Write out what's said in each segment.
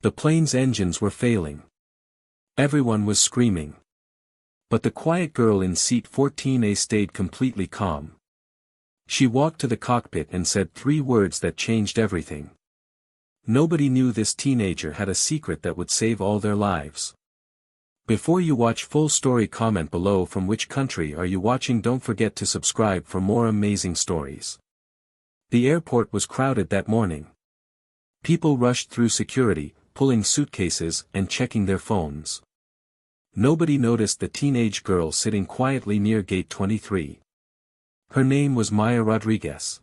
The plane's engines were failing. Everyone was screaming. But the quiet girl in seat 14A stayed completely calm. She walked to the cockpit and said 3 words that changed everything. Nobody knew this teenager had a secret that would save all their lives. Before you watch full story, comment below from which country are you watching. Don't forget to subscribe for more amazing stories. The airport was crowded that morning. People rushed through security, pulling suitcases and checking their phones. Nobody noticed the teenage girl sitting quietly near gate 23. Her name was Maya Rodriguez.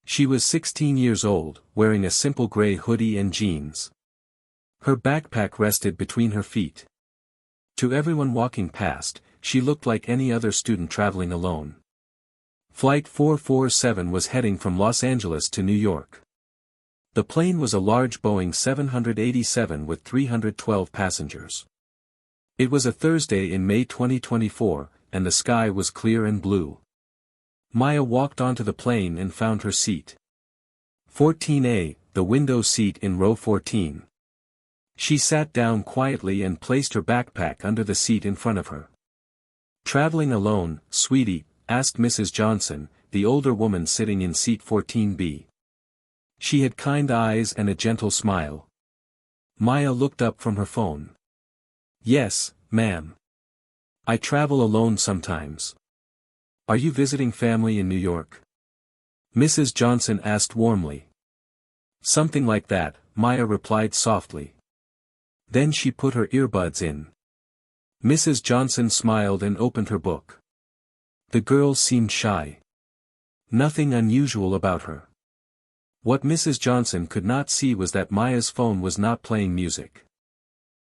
She was 16 years old, wearing a simple gray hoodie and jeans. Her backpack rested between her feet. To everyone walking past, she looked like any other student traveling alone. Flight 447 was heading from Los Angeles to New York. The plane was a large Boeing 787 with 312 passengers. It was a Thursday in May 2024, and the sky was clear and blue. Maya walked onto the plane and found her seat. 14A, the window seat in row 14. She sat down quietly and placed her backpack under the seat in front of her. "Traveling alone, sweetie?" asked Mrs. Johnson, the older woman sitting in seat 14B. She had kind eyes and a gentle smile. Maya looked up from her phone. "Yes, ma'am. I travel alone sometimes." "Are you visiting family in New York?" Mrs. Johnson asked warmly. "Something like that," Maya replied softly. Then she put her earbuds in. Mrs. Johnson smiled and opened her book. The girl seemed shy. Nothing unusual about her. What Mrs. Johnson could not see was that Maya's phone was not playing music.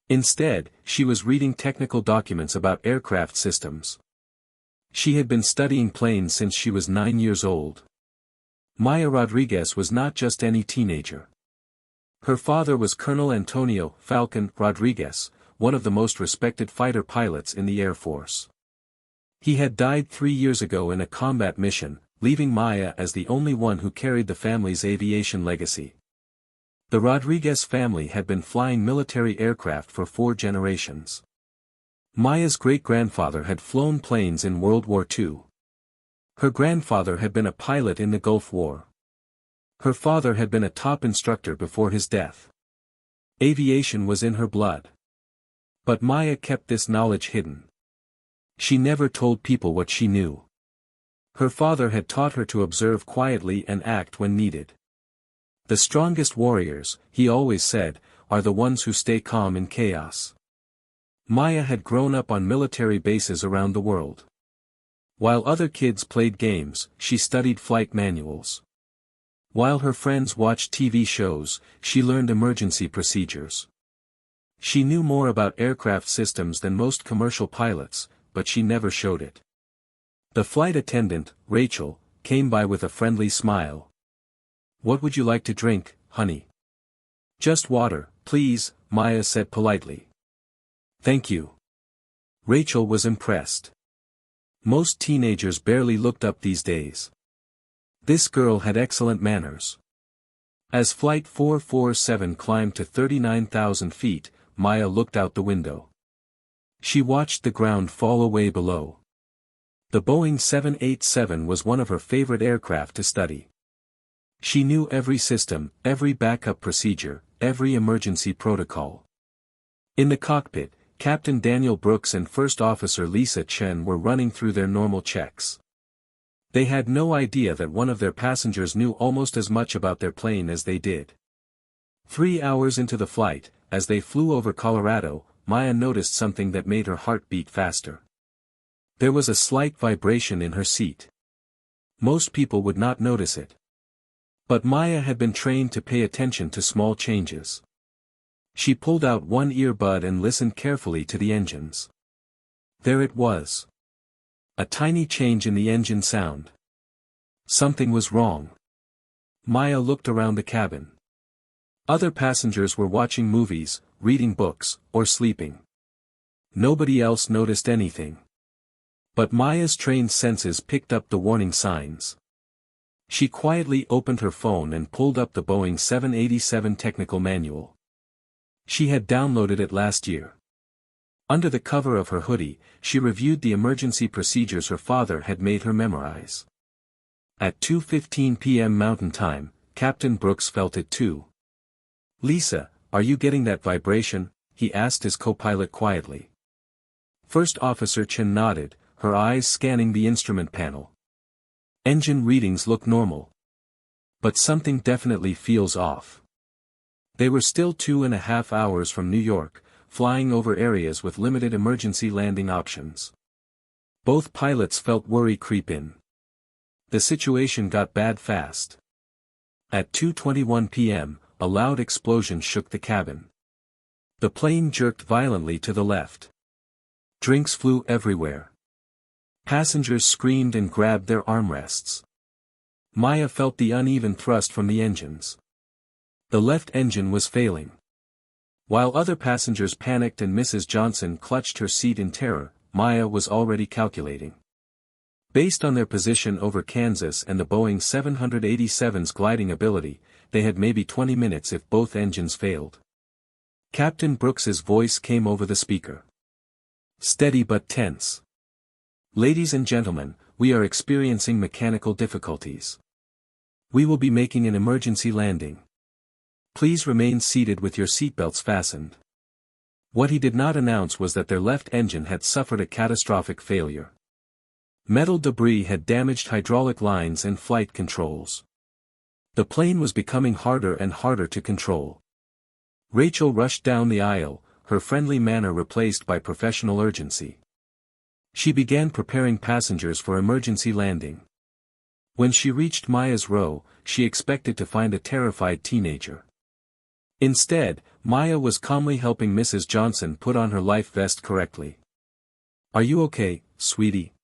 Instead, she was reading technical documents about aircraft systems. She had been studying planes since she was 9 years old. Maya Rodriguez was not just any teenager. Her father was Colonel Antonio "Falcon" Rodriguez, one of the most respected fighter pilots in the Air Force. He had died 3 years ago in a combat mission, leaving Maya as the only one who carried the family's aviation legacy. The Rodriguez family had been flying military aircraft for 4 generations. Maya's great-grandfather had flown planes in World War II. Her grandfather had been a pilot in the Gulf War. Her father had been a top instructor before his death. Aviation was in her blood. But Maya kept this knowledge hidden. She never told people what she knew. Her father had taught her to observe quietly and act when needed. The strongest warriors, he always said, are the ones who stay calm in chaos. Maya had grown up on military bases around the world. While other kids played games, she studied flight manuals. While her friends watched TV shows, she learned emergency procedures. She knew more about aircraft systems than most commercial pilots, but she never showed it. The flight attendant, Rachel, came by with a friendly smile. "What would you like to drink, honey?" "Just water, please," Maya said politely. "Thank you." Rachel was impressed. Most teenagers barely looked up these days. This girl had excellent manners. As Flight 447 climbed to 39,000 feet, Maya looked out the window. She watched the ground fall away below. The Boeing 787 was one of her favorite aircraft to study. She knew every system, every backup procedure, every emergency protocol. In the cockpit, Captain Daniel Brooks and First Officer Lisa Chen were running through their normal checks. They had no idea that one of their passengers knew almost as much about their plane as they did. 3 hours into the flight, as they flew over Colorado, Maya noticed something that made her heart beat faster. There was a slight vibration in her seat. Most people would not notice it. But Maya had been trained to pay attention to small changes. She pulled out one earbud and listened carefully to the engines. There it was. A tiny change in the engine sound. Something was wrong. Maya looked around the cabin. Other passengers were watching movies, reading books, or sleeping. Nobody else noticed anything. But Maya's trained senses picked up the warning signs. She quietly opened her phone and pulled up the Boeing 787 technical manual. She had downloaded it last year. Under the cover of her hoodie, she reviewed the emergency procedures her father had made her memorize. At 2:15 p.m. Mountain Time, Captain Brooks felt it too. "Lisa, are you getting that vibration?" he asked his co-pilot quietly. First Officer Chen nodded, her eyes scanning the instrument panel. "Engine readings look normal. But something definitely feels off." They were still 2.5 hours from New York, flying over areas with limited emergency landing options. Both pilots felt worry creep in. The situation got bad fast. At 2:21 p.m., a loud explosion shook the cabin. The plane jerked violently to the left. Drinks flew everywhere. Passengers screamed and grabbed their armrests. Maya felt the uneven thrust from the engines. The left engine was failing. While other passengers panicked and Mrs. Johnson clutched her seat in terror, Maya was already calculating. Based on their position over Kansas and the Boeing 787's gliding ability, they had maybe 20 minutes if both engines failed. Captain Brooks's voice came over the speaker. Steady but tense. "Ladies and gentlemen, we are experiencing mechanical difficulties. We will be making an emergency landing. Please remain seated with your seatbelts fastened." What he did not announce was that their left engine had suffered a catastrophic failure. Metal debris had damaged hydraulic lines and flight controls. The plane was becoming harder and harder to control. Rachel rushed down the aisle, her friendly manner replaced by professional urgency. She began preparing passengers for emergency landing. When she reached Maya's row, she expected to find a terrified teenager. Instead, Maya was calmly helping Mrs. Johnson put on her life vest correctly. "Are you okay, sweetie?"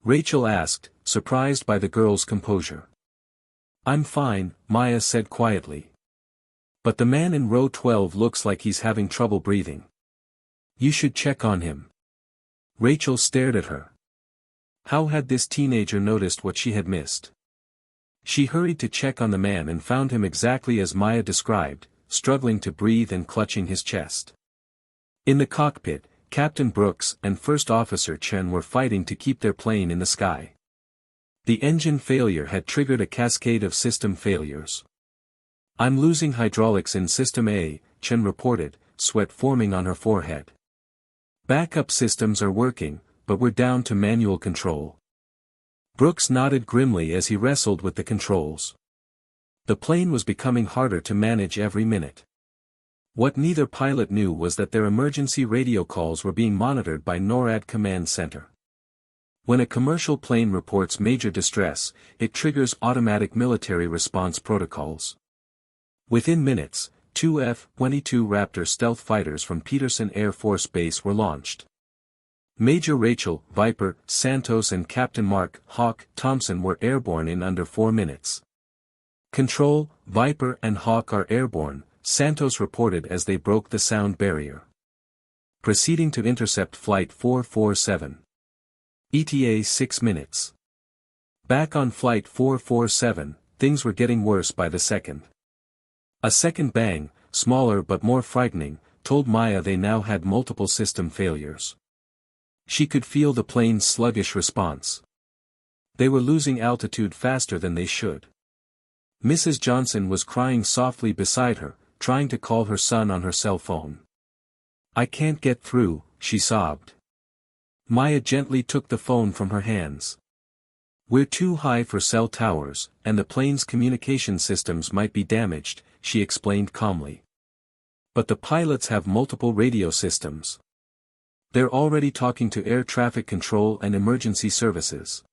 Rachel asked, surprised by the girl's composure. "I'm fine," Maya said quietly. "But the man in row 12 looks like he's having trouble breathing. You should check on him." Rachel stared at her. How had this teenager noticed what she had missed? She hurried to check on the man and found him exactly as Maya described, struggling to breathe and clutching his chest. In the cockpit, Captain Brooks and First Officer Chen were fighting to keep their plane in the sky. The engine failure had triggered a cascade of system failures. "I'm losing hydraulics in System A," Chen reported, sweat forming on her forehead. "Backup systems are working, but we're down to manual control." Brooks nodded grimly as he wrestled with the controls. The plane was becoming harder to manage every minute. What neither pilot knew was that their emergency radio calls were being monitored by NORAD Command Center. When a commercial plane reports major distress, it triggers automatic military response protocols. Within minutes, 2 F-22 Raptor stealth fighters from Peterson Air Force Base were launched. Major Rachel, Viper, Santos and Captain Mark, Hawk, Thompson were airborne in under 4 minutes. "Control, Viper and Hawk are airborne," Santos reported as they broke the sound barrier. "Proceeding to intercept Flight 447. ETA 6 minutes. Back on Flight 447, things were getting worse by the second. A second bang, smaller but more frightening, told Maya they now had multiple system failures. She could feel the plane's sluggish response. They were losing altitude faster than they should. Mrs. Johnson was crying softly beside her, trying to call her son on her cell phone. "I can't get through," she sobbed. Maya gently took the phone from her hands. "We're too high for cell towers, and the plane's communication systems might be damaged," she explained calmly. "But the pilots have multiple radio systems. They're already talking to air traffic control and emergency services."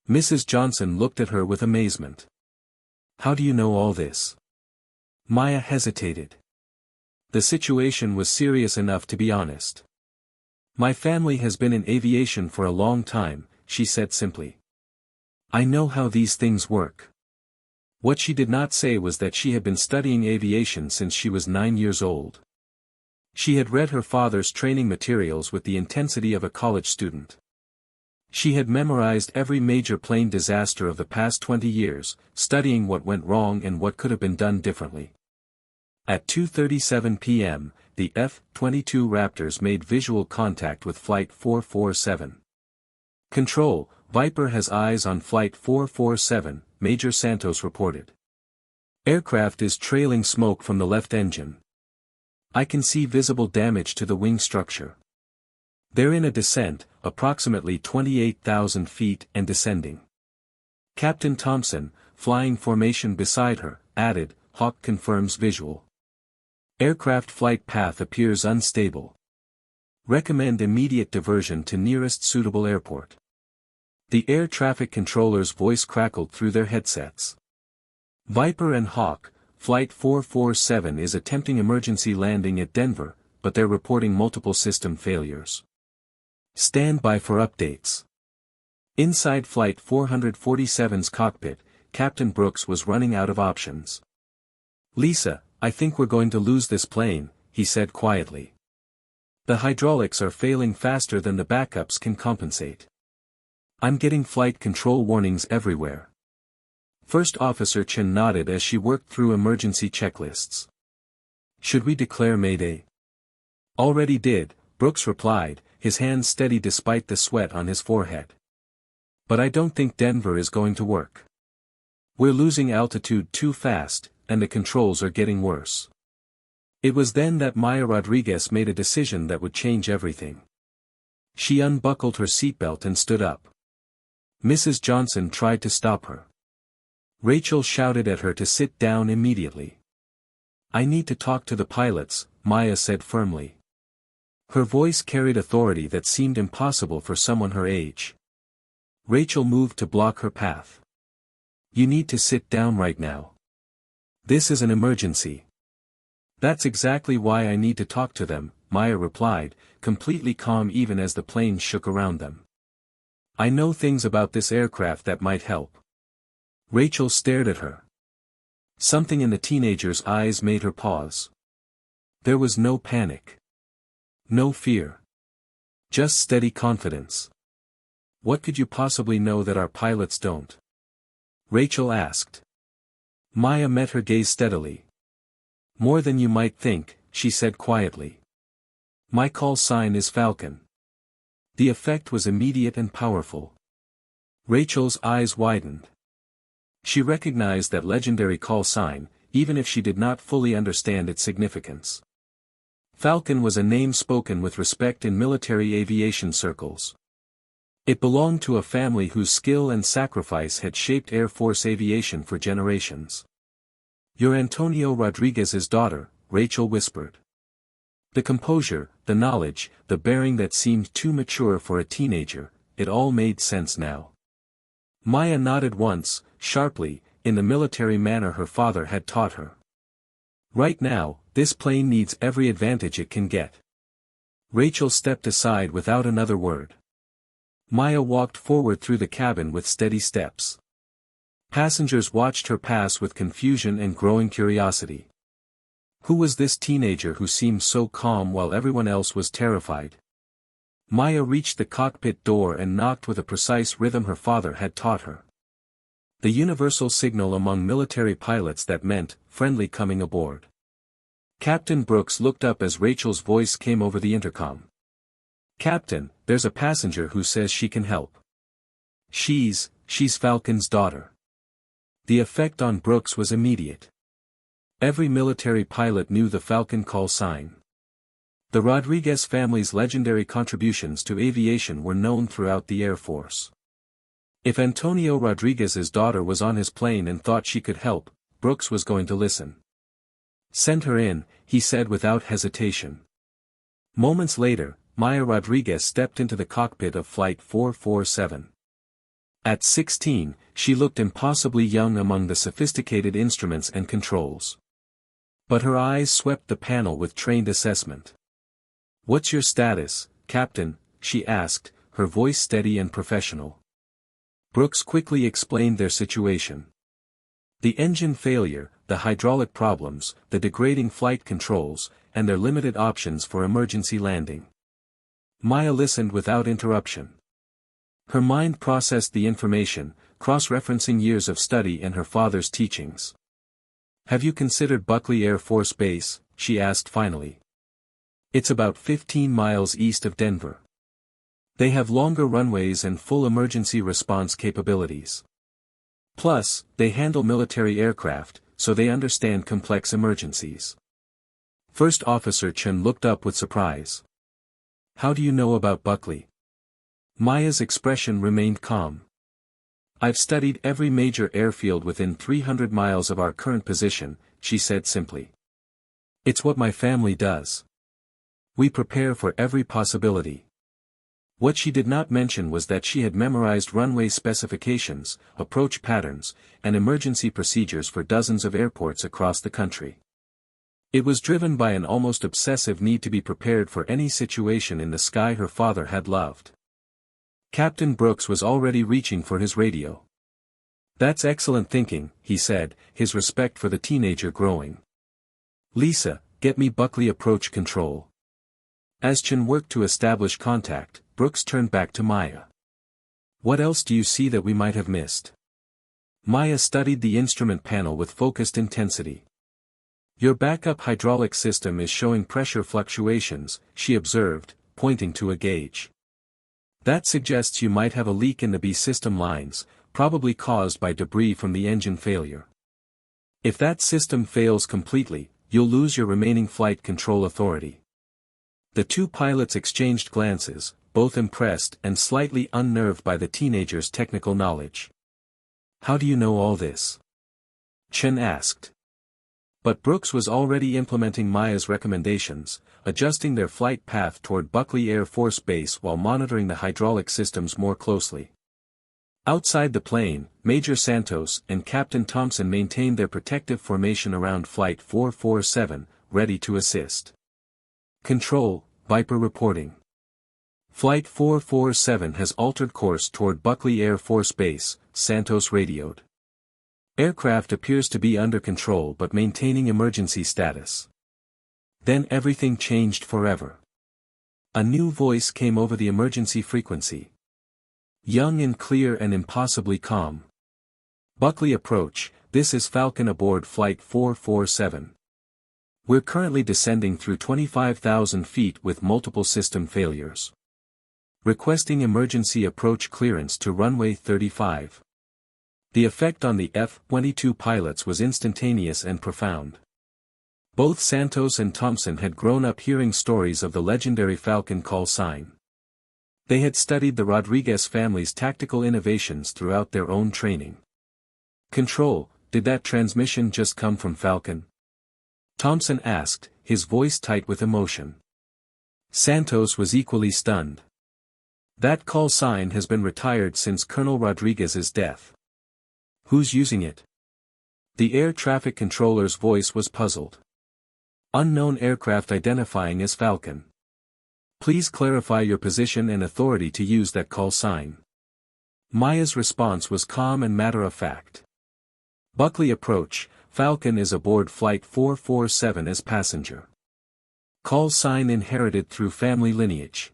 Mrs. Johnson looked at her with amazement. "How do you know all this?" Maya hesitated. The situation was serious enough to be honest. "My family has been in aviation for a long time," she said simply. "I know how these things work." What she did not say was that she had been studying aviation since she was 9 years old. She had read her father's training materials with the intensity of a college student. She had memorized every major plane disaster of the past 20 years, studying what went wrong and what could have been done differently. At 2:37 p.m., the F-22 Raptors made visual contact with Flight 447. Control, Viper has eyes on Flight 447, Major Santos reported. Aircraft is trailing smoke from the left engine. I can see visible damage to the wing structure. They're in a descent, approximately 28,000 feet and descending. Captain Thompson, flying formation beside her, added, Hawk confirms visual. Aircraft flight path appears unstable. Recommend immediate diversion to nearest suitable airport. The air traffic controller's voice crackled through their headsets. Viper and Hawk, Flight 447 is attempting emergency landing at Denver, but they're reporting multiple system failures. Stand by for updates. Inside Flight 447's cockpit, Captain Brooks was running out of options. Lisa, I think we're going to lose this plane, he said quietly. The hydraulics are failing faster than the backups can compensate. I'm getting flight control warnings everywhere. First Officer Chen nodded as she worked through emergency checklists. Should we declare Mayday? Already did, Brooks replied, his hands steady despite the sweat on his forehead. But I don't think Denver is going to work. We're losing altitude too fast, and the controls are getting worse. It was then that Maya Rodriguez made a decision that would change everything. She unbuckled her seatbelt and stood up. Mrs. Johnson tried to stop her. Rachel shouted at her to sit down immediately. I need to talk to the pilots, Maya said firmly. Her voice carried authority that seemed impossible for someone her age. Rachel moved to block her path. You need to sit down right now. This is an emergency. That's exactly why I need to talk to them, Maya replied, completely calm even as the plane shook around them. I know things about this aircraft that might help. Rachel stared at her. Something in the teenager's eyes made her pause. There was no panic. No fear. Just steady confidence. What could you possibly know that our pilots don't? Rachel asked. Maya met her gaze steadily. More than you might think, she said quietly. My call sign is Falcon. The effect was immediate and powerful. Rachel's eyes widened. She recognized that legendary call sign, even if she did not fully understand its significance. Falcon was a name spoken with respect in military aviation circles. It belonged to a family whose skill and sacrifice had shaped Air Force aviation for generations. You're Antonio Rodriguez's daughter, Rachel whispered. The composure, the knowledge, the bearing that seemed too mature for a teenager, it all made sense now. Maya nodded once, sharply, in the military manner her father had taught her. Right now, this plane needs every advantage it can get. Rachel stepped aside without another word. Maya walked forward through the cabin with steady steps. Passengers watched her pass with confusion and growing curiosity. Who was this teenager who seemed so calm while everyone else was terrified? Maya reached the cockpit door and knocked with a precise rhythm her father had taught her. The universal signal among military pilots that meant, friendly coming aboard. Captain Brooks looked up as Rachel's voice came over the intercom. Captain, there's a passenger who says she can help. She's Falcon's daughter. The effect on Brooks was immediate. Every military pilot knew the Falcon call sign. The Rodriguez family's legendary contributions to aviation were known throughout the Air Force. If Antonio Rodriguez's daughter was on his plane and thought she could help, Brooks was going to listen. Send her in, he said without hesitation. Moments later, Maya Rodriguez stepped into the cockpit of Flight 447. At 16, she looked impossibly young among the sophisticated instruments and controls. But her eyes swept the panel with trained assessment. What's your status, Captain? She asked, her voice steady and professional. Brooks quickly explained their situation. The engine failure, the hydraulic problems, the degrading flight controls, and their limited options for emergency landing. Maya listened without interruption. Her mind processed the information, cross-referencing years of study and her father's teachings. Have you considered Buckley Air Force Base? She asked finally. It's about 15 miles east of Denver. They have longer runways and full emergency response capabilities. Plus, they handle military aircraft, so they understand complex emergencies. First Officer Chen looked up with surprise. How do you know about Buckley? Maya's expression remained calm. I've studied every major airfield within 300 miles of our current position, she said simply. It's what my family does. We prepare for every possibility. What she did not mention was that she had memorized runway specifications, approach patterns, and emergency procedures for dozens of airports across the country. It was driven by an almost obsessive need to be prepared for any situation in the sky her father had loved. Captain Brooks was already reaching for his radio. That's excellent thinking, he said, his respect for the teenager growing. Lisa, get me Buckley approach control. As Chen worked to establish contact, Brooks turned back to Maya. What else do you see that we might have missed? Maya studied the instrument panel with focused intensity. Your backup hydraulic system is showing pressure fluctuations, she observed, pointing to a gauge. That suggests you might have a leak in the B system lines, probably caused by debris from the engine failure. If that system fails completely, you'll lose your remaining flight control authority. The two pilots exchanged glances, both impressed and slightly unnerved by the teenager's technical knowledge. How do you know all this? Chen asked. But Brooks was already implementing Maya's recommendations, adjusting their flight path toward Buckley Air Force Base while monitoring the hydraulic systems more closely. Outside the plane, Major Santos and Captain Thompson maintained their protective formation around Flight 447, ready to assist. Control, Viper reporting. Flight 447 has altered course toward Buckley Air Force Base, Santos radioed. Aircraft appears to be under control but maintaining emergency status. Then everything changed forever. A new voice came over the emergency frequency. Young and clear and impossibly calm. Buckley approach, this is Falcon aboard Flight 447. We're currently descending through 25,000 feet with multiple system failures. Requesting emergency approach clearance to runway 35. The effect on the F-22 pilots was instantaneous and profound. Both Santos and Thompson had grown up hearing stories of the legendary Falcon call sign. They had studied the Rodriguez family's tactical innovations throughout their own training. Control, did that transmission just come from Falcon? Thompson asked, his voice tight with emotion. Santos was equally stunned. That call sign has been retired since Colonel Rodriguez's death. Who's using it? The air traffic controller's voice was puzzled. Unknown aircraft identifying as Falcon. Please clarify your position and authority to use that call sign. Maya's response was calm and matter-of-fact. Buckley approach, Falcon is aboard Flight 447 as passenger. Call sign inherited through family lineage.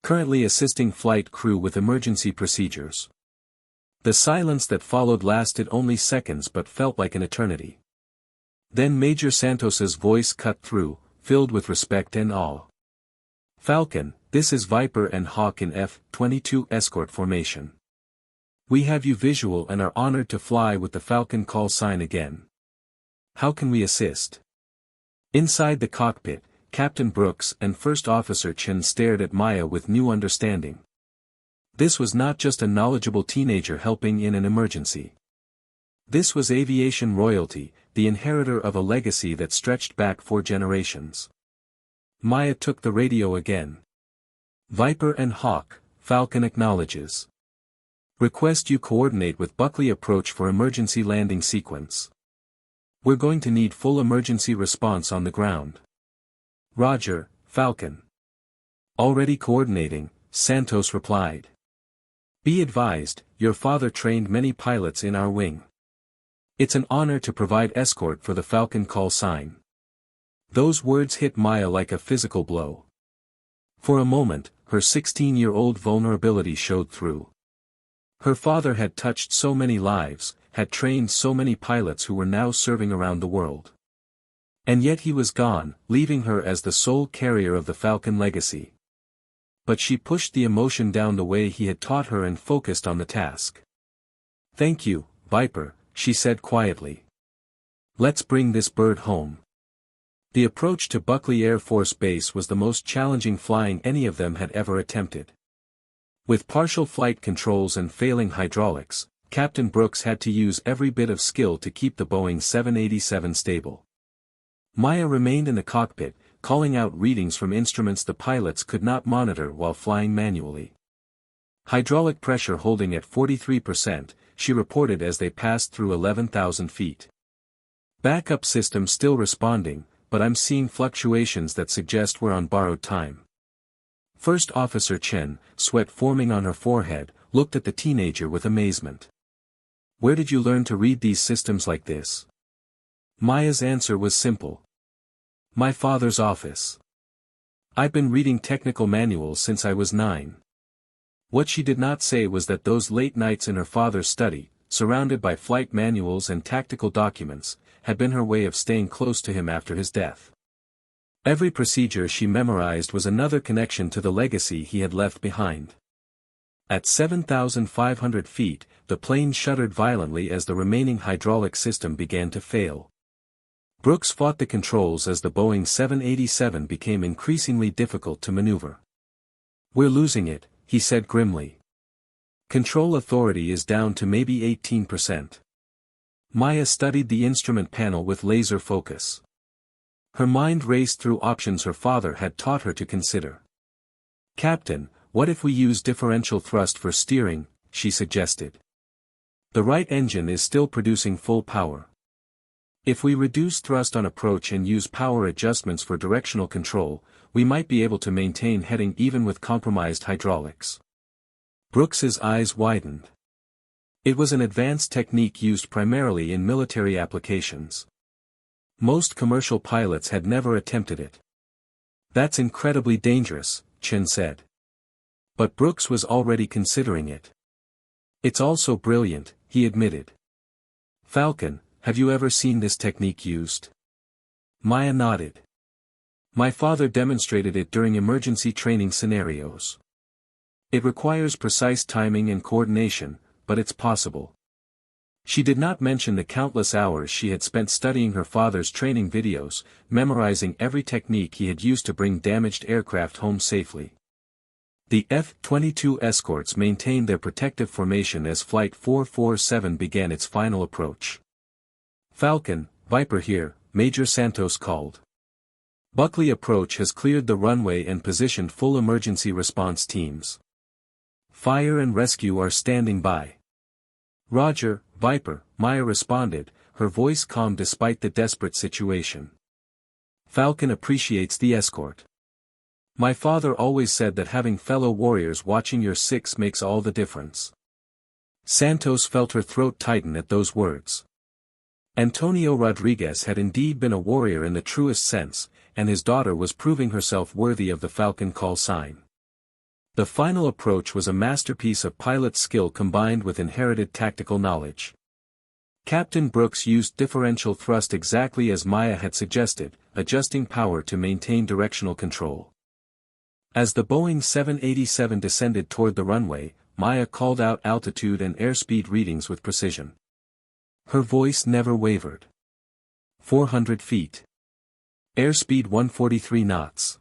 Currently assisting flight crew with emergency procedures. The silence that followed lasted only seconds but felt like an eternity. Then Major Santos's voice cut through, filled with respect and awe. Falcon, this is Viper and Hawk in F-22 escort formation. We have you visual and are honored to fly with the Falcon call sign again. How can we assist? Inside the cockpit, Captain Brooks and First Officer Chen stared at Maya with new understanding. This was not just a knowledgeable teenager helping in an emergency. This was aviation royalty, the inheritor of a legacy that stretched back 4 generations. Maya took the radio again. Viper and Hawk, Falcon acknowledges. Request you coordinate with Buckley approach for emergency landing sequence. We're going to need full emergency response on the ground. Roger, Falcon. Already coordinating, Santos replied. Be advised, your father trained many pilots in our wing. It's an honor to provide escort for the Falcon call sign. Those words hit Maya like a physical blow. For a moment, her 16-year-old vulnerability showed through. Her father had touched so many lives, had trained so many pilots who were now serving around the world. And yet he was gone, leaving her as the sole carrier of the Falcon legacy. But she pushed the emotion down the way he had taught her and focused on the task. "Thank you, Viper," she said quietly. "Let's bring this bird home." The approach to Buckley Air Force Base was the most challenging flying any of them had ever attempted. With partial flight controls and failing hydraulics, Captain Brooks had to use every bit of skill to keep the Boeing 787 stable. Maya remained in the cockpit, calling out readings from instruments the pilots could not monitor while flying manually. Hydraulic pressure holding at 43%, she reported as they passed through 11,000 feet. "Backup system still responding, but I'm seeing fluctuations that suggest we're on borrowed time." First Officer Chen, sweat forming on her forehead, looked at the teenager with amazement. "Where did you learn to read these systems like this?" Maya's answer was simple. "My father's office. I've been reading technical manuals since I was 9. What she did not say was that those late nights in her father's study, surrounded by flight manuals and tactical documents, had been her way of staying close to him after his death. Every procedure she memorized was another connection to the legacy he had left behind. At 7,500 feet, the plane shuddered violently as the remaining hydraulic system began to fail. Brooks fought the controls as the Boeing 787 became increasingly difficult to maneuver. "We're losing it," he said grimly. "Control authority is down to maybe 18%. Maya studied the instrument panel with laser focus. Her mind raced through options her father had taught her to consider. "Captain, what if we use differential thrust for steering?" she suggested. "The right engine is still producing full power. If we reduce thrust on approach and use power adjustments for directional control, we might be able to maintain heading even with compromised hydraulics." Brooks's eyes widened. It was an advanced technique used primarily in military applications. Most commercial pilots had never attempted it. "That's incredibly dangerous," Chen said. But Brooks was already considering it. "It's also brilliant," he admitted. "Falcon, have you ever seen this technique used?" Maya nodded. "My father demonstrated it during emergency training scenarios. It requires precise timing and coordination, but it's possible." She did not mention the countless hours she had spent studying her father's training videos, memorizing every technique he had used to bring damaged aircraft home safely. The F-22 escorts maintained their protective formation as Flight 447 began its final approach. "Falcon, Viper here," Major Santos called. "Buckley approach has cleared the runway and positioned full emergency response teams. Fire and rescue are standing by." "Roger, Viper," Maya responded, her voice calm despite the desperate situation. "Falcon appreciates the escort. My father always said that having fellow warriors watching your six makes all the difference." Santos felt her throat tighten at those words. Antonio Rodriguez had indeed been a warrior in the truest sense, and his daughter was proving herself worthy of the Falcon call sign. The final approach was a masterpiece of pilot skill combined with inherited tactical knowledge. Captain Brooks used differential thrust exactly as Maya had suggested, adjusting power to maintain directional control. As the Boeing 787 descended toward the runway, Maya called out altitude and airspeed readings with precision. Her voice never wavered. 400 feet. Airspeed 143 knots.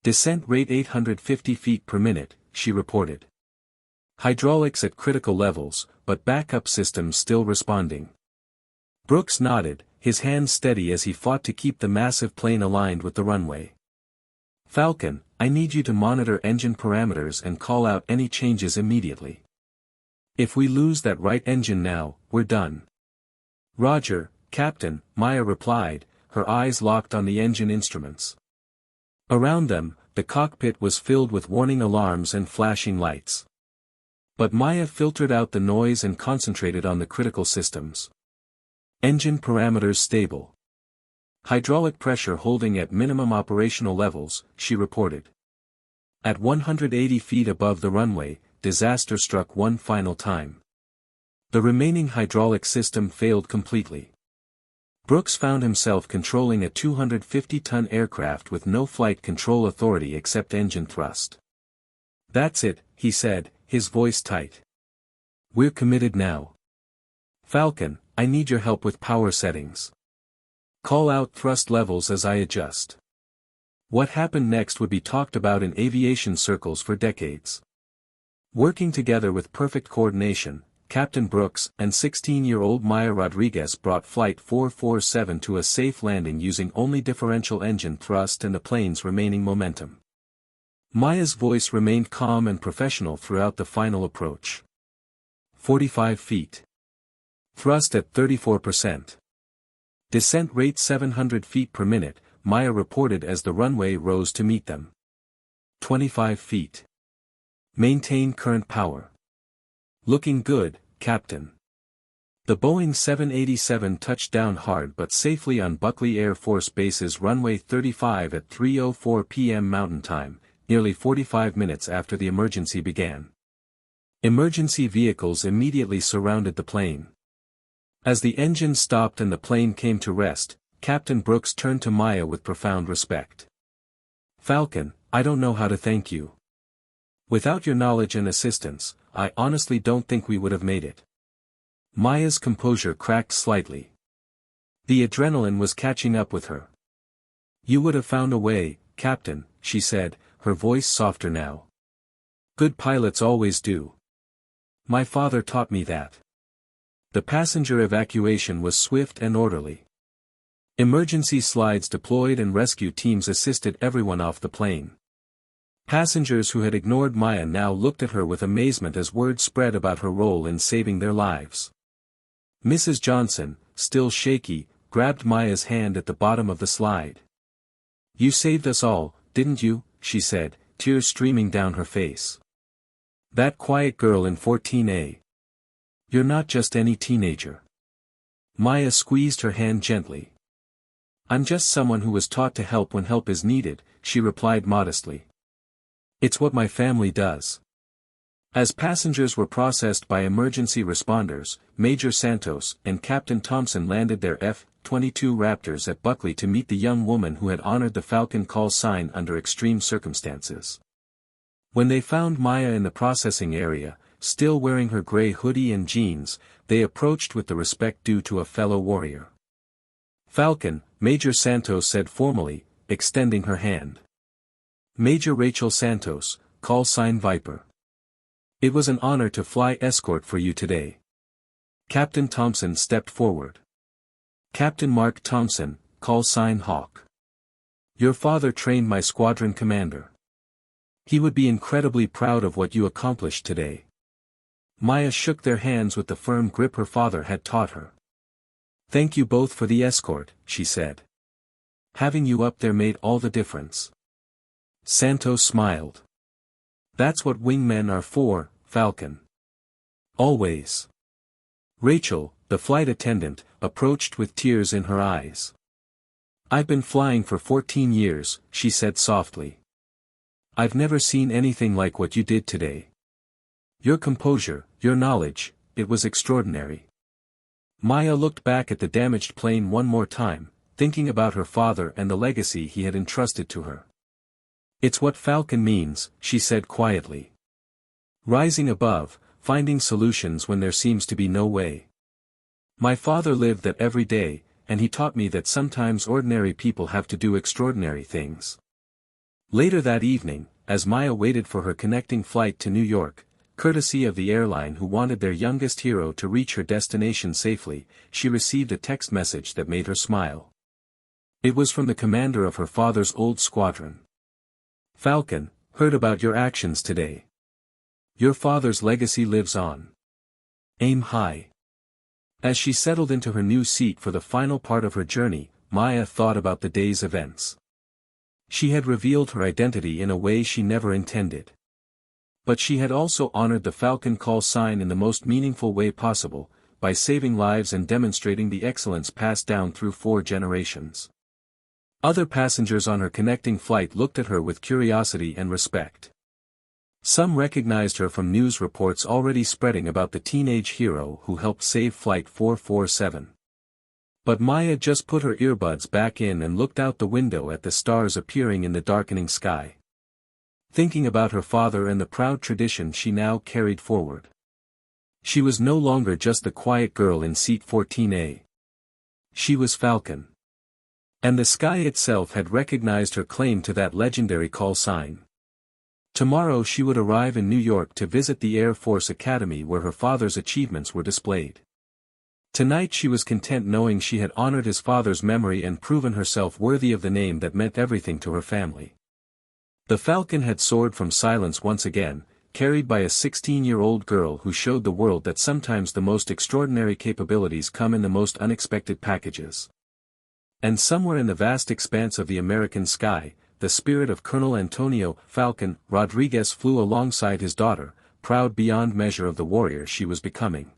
Descent rate 850 feet per minute, she reported. Hydraulics at critical levels, but backup systems still responding. Brooks nodded, his hands steady as he fought to keep the massive plane aligned with the runway. "Falcon, I need you to monitor engine parameters and call out any changes immediately. If we lose that right engine now, we're done." "Roger, Captain," Maya replied, her eyes locked on the engine instruments. Around them, the cockpit was filled with warning alarms and flashing lights. But Maya filtered out the noise and concentrated on the critical systems. Engine parameters stable. Hydraulic pressure holding at minimum operational levels, she reported. At 180 feet above the runway, disaster struck one final time. The remaining hydraulic system failed completely. Brooks found himself controlling a 250-ton aircraft with no flight control authority except engine thrust. "That's it," he said, his voice tight. "We're committed now. Falcon, I need your help with power settings. Call out thrust levels as I adjust." What happened next would be talked about in aviation circles for decades. Working together with perfect coordination, Captain Brooks and 16-year-old Maya Rodriguez brought Flight 447 to a safe landing using only differential engine thrust and the plane's remaining momentum. Maya's voice remained calm and professional throughout the final approach. 45 feet. Thrust at 34%. Descent rate 700 feet per minute, Maya reported as the runway rose to meet them. 25 feet. Maintain current power. Looking good, Captain. The Boeing 787 touched down hard but safely on Buckley Air Force Base's runway 35 at 3:04 p.m. Mountain Time, nearly 45 minutes after the emergency began. Emergency vehicles immediately surrounded the plane. As the engine stopped and the plane came to rest, Captain Brooks turned to Maya with profound respect. "Falcon, I don't know how to thank you. Without your knowledge and assistance, I honestly don't think we would have made it." Maya's composure cracked slightly. The adrenaline was catching up with her. "You would have found a way, Captain," she said, her voice softer now. "Good pilots always do. My father taught me that." The passenger evacuation was swift and orderly. Emergency slides deployed and rescue teams assisted everyone off the plane. Passengers who had ignored Maya now looked at her with amazement as word spread about her role in saving their lives. Mrs. Johnson, still shaky, grabbed Maya's hand at the bottom of the slide. "You saved us all, didn't you?" she said, tears streaming down her face. "That quiet girl in 14A. You're not just any teenager." Maya squeezed her hand gently. "I'm just someone who was taught to help when help is needed," she replied modestly. "It's what my family does." As passengers were processed by emergency responders, Major Santos and Captain Thompson landed their F-22 Raptors at Buckley to meet the young woman who had honored the Falcon call sign under extreme circumstances. When they found Maya in the processing area, still wearing her gray hoodie and jeans, they approached with the respect due to a fellow warrior. "Falcon," Major Santos said formally, extending her hand. "Major Rachel Santos, call sign Viper. It was an honor to fly escort for you today." Captain Thompson stepped forward. "Captain Mark Thompson, call sign Hawk. Your father trained my squadron commander. He would be incredibly proud of what you accomplished today." Maya shook their hands with the firm grip her father had taught her. "Thank you both for the escort," she said. "Having you up there made all the difference." Santos smiled. "That's what wingmen are for, Falcon. Always." Rachel, the flight attendant, approached with tears in her eyes. "I've been flying for 14 years, she said softly. "I've never seen anything like what you did today. Your composure, your knowledge, it was extraordinary." Maya looked back at the damaged plane one more time, thinking about her father and the legacy he had entrusted to her. "It's what Falcon means," she said quietly. "Rising above, finding solutions when there seems to be no way. My father lived that every day, and he taught me that sometimes ordinary people have to do extraordinary things." Later that evening, as Maya waited for her connecting flight to New York, courtesy of the airline who wanted their youngest hero to reach her destination safely, she received a text message that made her smile. It was from the commander of her father's old squadron. "Falcon, heard about your actions today. Your father's legacy lives on. Aim high." As she settled into her new seat for the final part of her journey, Maya thought about the day's events. She had revealed her identity in a way she never intended. But she had also honored the Falcon call sign in the most meaningful way possible, by saving lives and demonstrating the excellence passed down through 4 generations. Other passengers on her connecting flight looked at her with curiosity and respect. Some recognized her from news reports already spreading about the teenage hero who helped save Flight 447. But Maya just put her earbuds back in and looked out the window at the stars appearing in the darkening sky. Thinking about her father and the proud tradition she now carried forward. She was no longer just the quiet girl in seat 14A. She was Falcon. And the sky itself had recognized her claim to that legendary call sign. Tomorrow she would arrive in New York to visit the Air Force Academy where her father's achievements were displayed. Tonight she was content knowing she had honored his father's memory and proven herself worthy of the name that meant everything to her family. The Falcon had soared from silence once again, carried by a 16-year-old girl who showed the world that sometimes the most extraordinary capabilities come in the most unexpected packages. And somewhere in the vast expanse of the American sky, the spirit of Colonel Antonio Falcon Rodriguez flew alongside his daughter, proud beyond measure of the warrior she was becoming.